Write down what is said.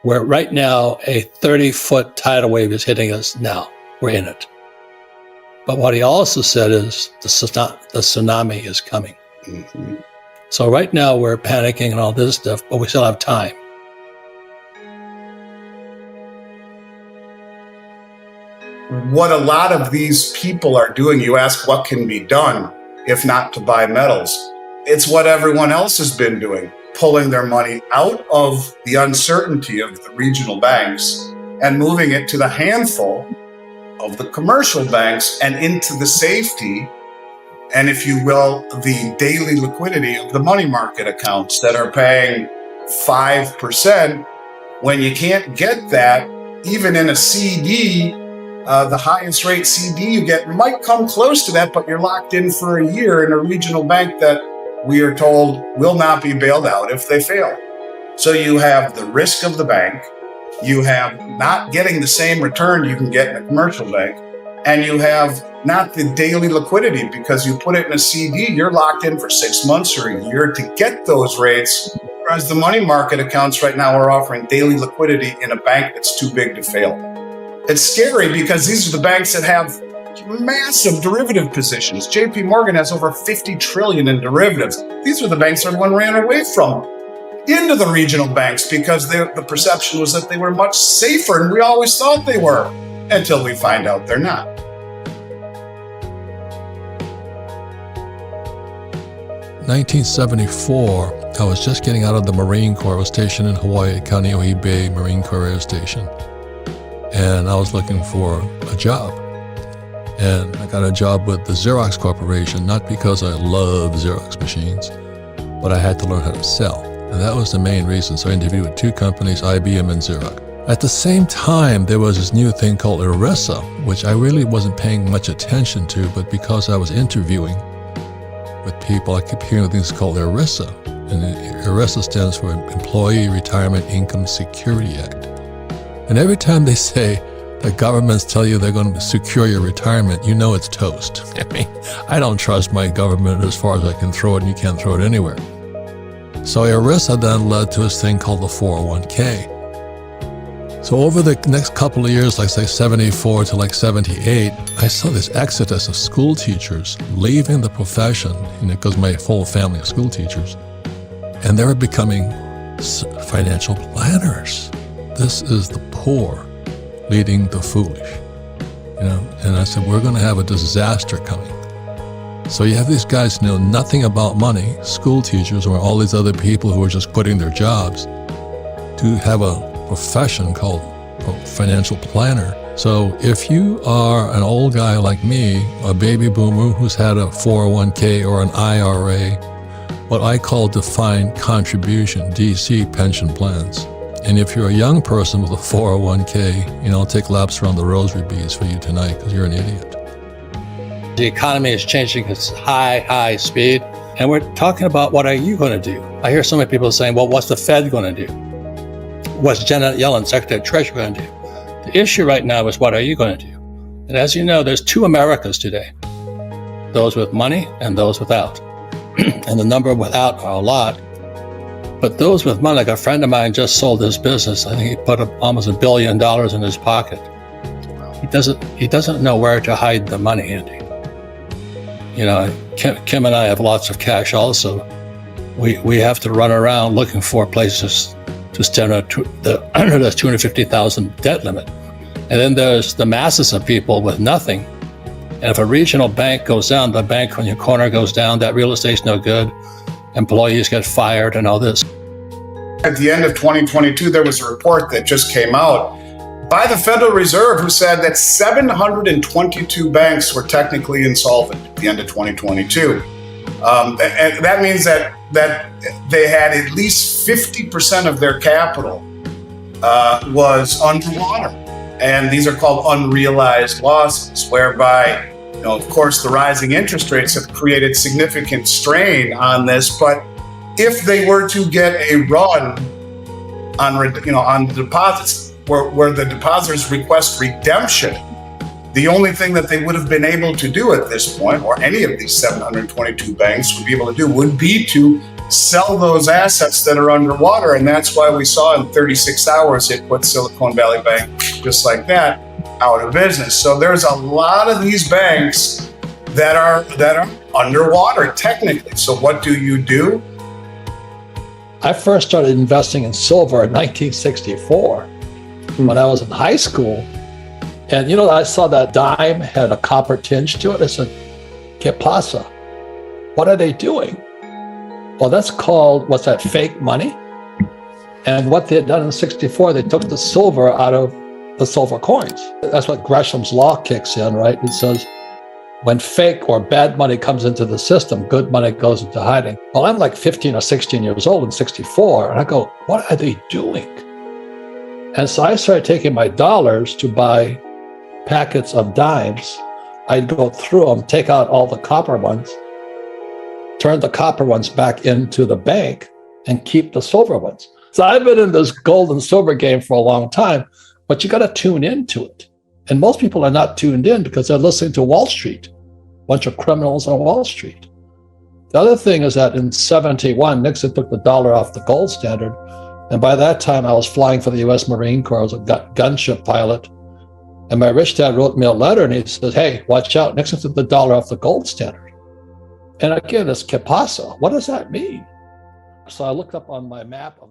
where right now a 30-foot tidal wave is hitting us now. We're in it. But what he also said is the tsunami is coming. Mm-hmm. So right now we're panicking and all this stuff, but we still have time. What a lot of these people are doing, you ask what can be done if not to buy metals. It's what everyone else has been doing, pulling their money out of the uncertainty of the regional banks and moving it to the handful of the commercial banks and into the safety and, if you will, the daily liquidity of the money market accounts that are paying 5% when you can't get that even in a CD. The highest rate CD you get might come close to that, but you're locked in for a year in a regional bank that we are told will not be bailed out if they fail. So you have the risk of the bank, you have not getting the same return you can get in a commercial bank, and you have not the daily liquidity because you put it in a CD, you're locked in for 6 months or a year to get those rates, whereas the money market accounts right now are offering daily liquidity in a bank that's too big to fail. It's scary because these are the banks that have massive derivative positions. JP Morgan has over 50 trillion in derivatives. These are the banks everyone ran away from into the regional banks because the perception was that they were much safer, and we always thought they were until we find out they're not. In 1974, I was just getting out of the Marine Corps. I was stationed in Hawaii at Kaneohe Bay Marine Corps Air Station. And I was looking for a job. And I got a job with the Xerox Corporation, not because I love Xerox machines, but I had to learn how to sell. And that was the main reason. So I interviewed with 2 companies, IBM and Xerox. At the same time, there was this new thing called ERISA, which I really wasn't paying much attention to, but because I was interviewing with people, I kept hearing things called ERISA. And ERISA stands for Employee Retirement Income Security Act. And every time they say the governments tell you they're going to secure your retirement, you know it's toast. I mean, I don't trust my government as far as I can throw it, and you can't throw it anywhere. So ERISA then led to this thing called the 401k. So over the next couple of years, like say 74 to like 78, I saw this exodus of school teachers leaving the profession, because my whole family is school teachers, and they were becoming financial planners. This is the poor leading the foolish, and I said, we're going to have a disaster coming. So you have these guys who know nothing about money, school teachers, or all these other people who are just quitting their jobs to have a profession called financial planner. So if you are an old guy like me, a baby boomer who's had a 401k or an IRA, what I call defined contribution, DC pension plans. And if you're a young person with a 401k, I'll take laps around the rosary beads for you tonight because you're an idiot. The economy is changing at high speed, and we're talking about what are you going to do? I hear so many people saying, well, what's the Fed going to do? What's Janet Yellen, Secretary of Treasury, going to do? The issue right now is what are you going to do? And as you know, there's 2 Americas today, those with money and those without. And the number without are a lot. But those with money, like a friend of mine just sold his business. I think he put up almost $1 billion in his pocket. He doesn't know where to hide the money, Andy. Kim and I have lots of cash also. We have to run around looking for places to stand under the 250,000 debt limit. And then there's the masses of people with nothing. And if a regional bank goes down, the bank on your corner goes down, that real estate's no good. Employees get fired and all this. At the end of 2022, there was a report that just came out by the Federal Reserve who said that 722 banks were technically insolvent at the end of 2022. And that means that they had at least 50% of their capital was underwater. And these are called unrealized losses, whereby, of course, the rising interest rates have created significant strain on this. But if they were to get a run on the deposits, where the depositors request redemption, the only thing that they would have been able to do at this point, or any of these 722 banks would be able to do, would be to sell those assets that are underwater. And that's why we saw in 36 hours, it put Silicon Valley Bank, just like that, out of business. So there's a lot of these banks that are underwater technically. So what do? I first started investing in silver in 1964 when I was in high school. And I saw that dime had a copper tinge to it. I said, ¿Qué pasa? What are they doing? Well, that's called, what's that, fake money? And what they had done in 64, they took the silver out of the silver coins. That's what Gresham's law kicks in, right? It says, when fake or bad money comes into the system, good money goes into hiding. Well, I'm like 15 or 16 years old in 64, and I go, what are they doing? And so I started taking my dollars to buy packets of dimes. I'd go through them, take out all the copper ones, turn the copper ones back into the bank, and keep the silver ones. So I've been in this gold and silver game for a long time, but you got to tune into it. And most people are not tuned in because they're listening to Wall Street, a bunch of criminals on Wall Street. The other thing is that in 71, Nixon took the dollar off the gold standard. And by that time, I was flying for the U.S. Marine Corps. I was a gunship pilot. And my rich dad wrote me a letter and he says, hey, watch out, Nixon took the dollar off the gold standard. And again, it's ¿Qué pasa? What does that mean? So I looked up on my map of